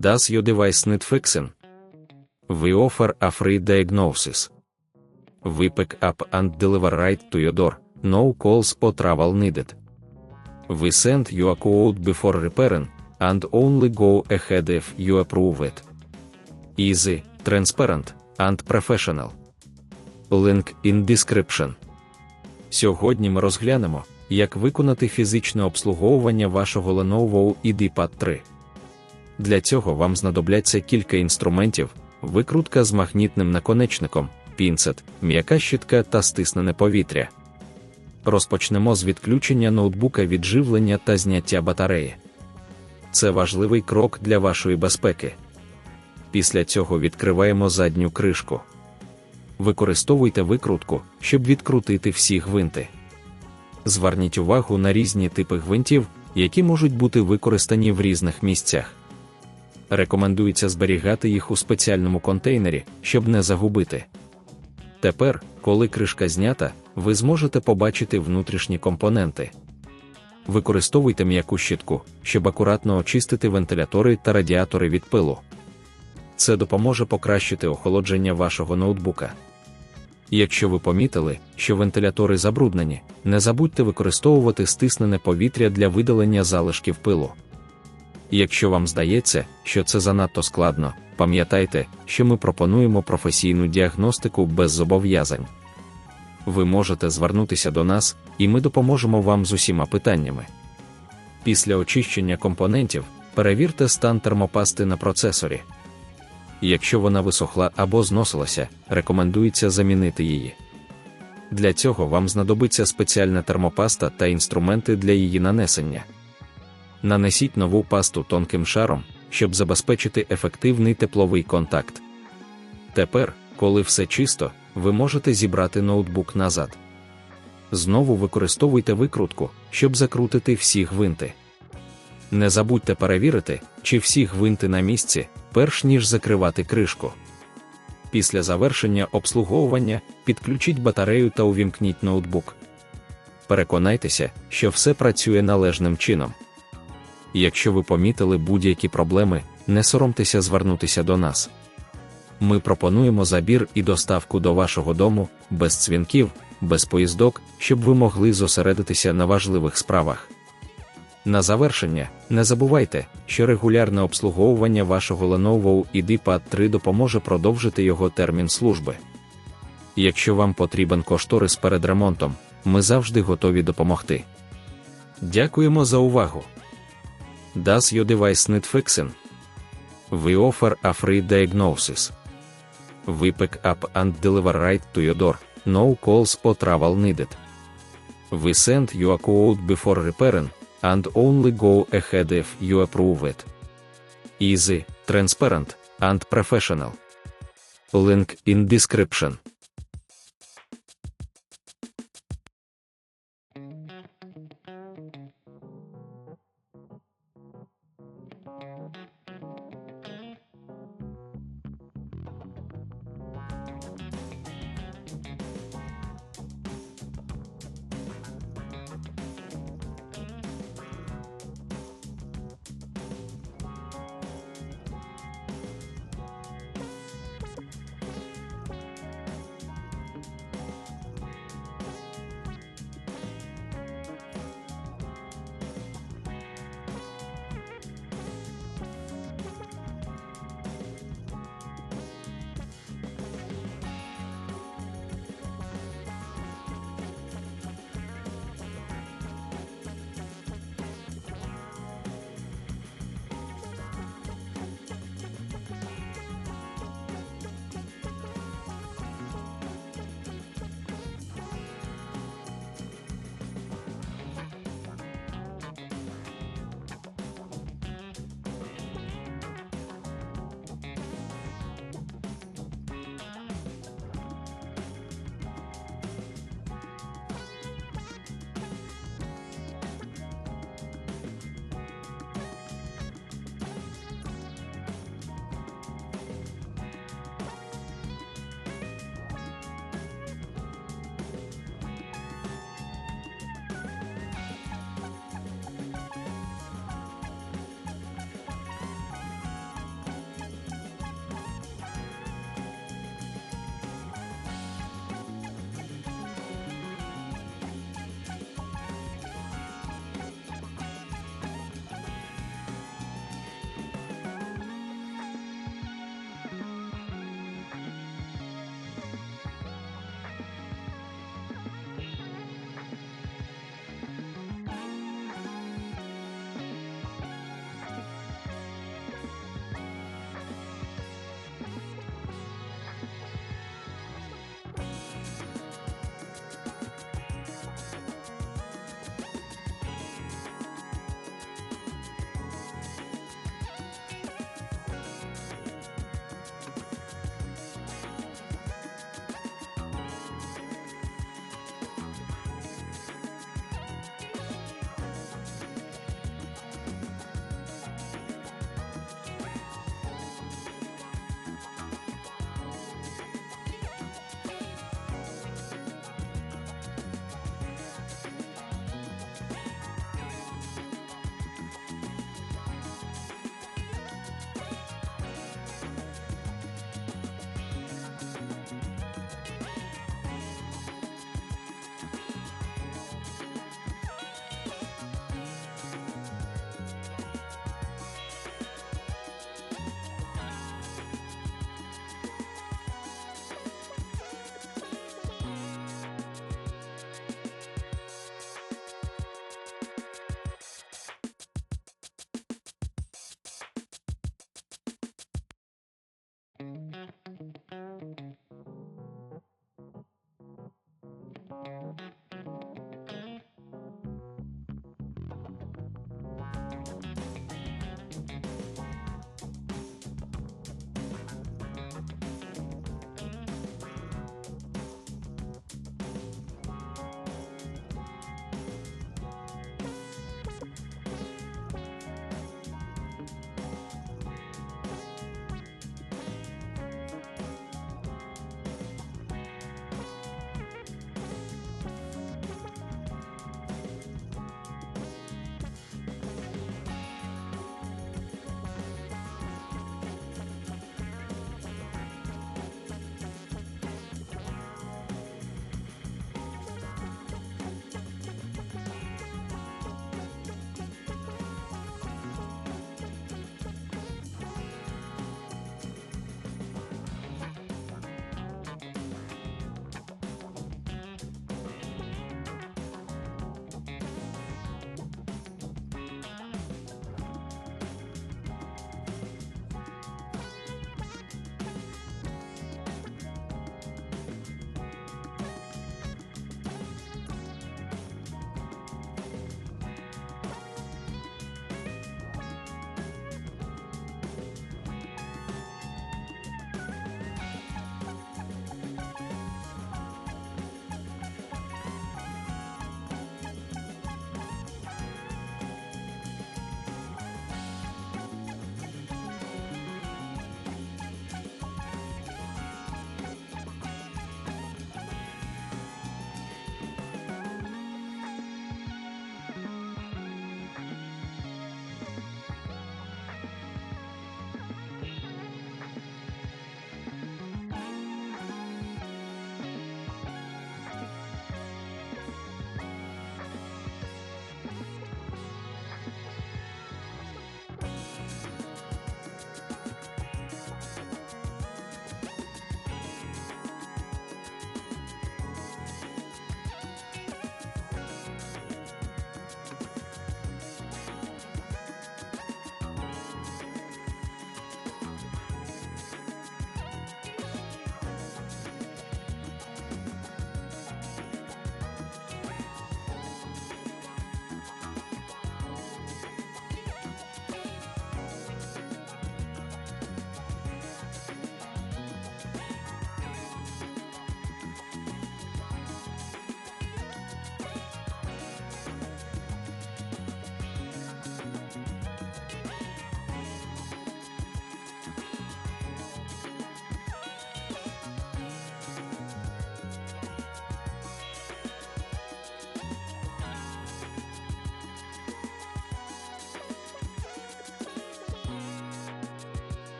Does your device need fixing? We offer a free diagnosis. We pick up and deliver right to your door, no calls or travel needed. We send you a quote before repairing, and only go ahead if you approve it. Easy, transparent, and professional. Link in description. Сьогодні ми розглянемо, як виконати фізичне обслуговування вашого Lenovo IdeaPad 3. Для цього вам знадобляться кілька інструментів: викрутка з магнітним наконечником, пінцет, м'яка щітка та стиснене повітря. Розпочнемо з відключення ноутбука від живлення та зняття батареї. Це важливий крок для вашої безпеки. Після цього відкриваємо задню кришку. Використовуйте викрутку, щоб відкрутити всі гвинти. Зверніть увагу на різні типи гвинтів, які можуть бути використані в різних місцях. Рекомендується зберігати їх у спеціальному контейнері, щоб не загубити. Тепер, коли кришка знята, ви зможете побачити внутрішні компоненти. Використовуйте м'яку щітку, щоб акуратно очистити вентилятори та радіатори від пилу. Це допоможе покращити охолодження вашого ноутбука. Якщо ви помітили, що вентилятори забруднені, не забудьте використовувати стиснене повітря для видалення залишків пилу. Якщо вам здається, що це занадто складно, пам'ятайте, що ми пропонуємо професійну діагностику без зобов'язань. Ви можете звернутися до нас, і ми допоможемо вам з усіма питаннями. Після очищення компонентів, перевірте стан термопасти на процесорі. Якщо вона висохла або зносилася, рекомендується замінити її. Для цього вам знадобиться спеціальна термопаста та інструменти для її нанесення. Нанесіть нову пасту тонким шаром, щоб забезпечити ефективний тепловий контакт. Тепер, коли все чисто, ви можете зібрати ноутбук назад. Знову використовуйте викрутку, щоб закрутити всі гвинти. Не забудьте перевірити, чи всі гвинти на місці, перш ніж закривати кришку. Після завершення обслуговування підключіть батарею та увімкніть ноутбук. Переконайтеся, що все працює належним чином. Якщо ви помітили будь-які проблеми, не соромтеся звернутися до нас. Ми пропонуємо забір і доставку до вашого дому, без дзвінків, без поїздок, щоб ви могли зосередитися на важливих справах. На завершення, не забувайте, що регулярне обслуговування вашого Lenovo IdeaPad 3 допоможе продовжити його термін служби. Якщо вам потрібен кошторис перед ремонтом, ми завжди готові допомогти. Дякуємо за увагу! Does your device need fixing? We offer a free diagnosis. We pick up and deliver right to your door, no calls or travel needed. We send you a quote before repairing, and only go ahead if you approve it. Easy, transparent, and professional. Link in description.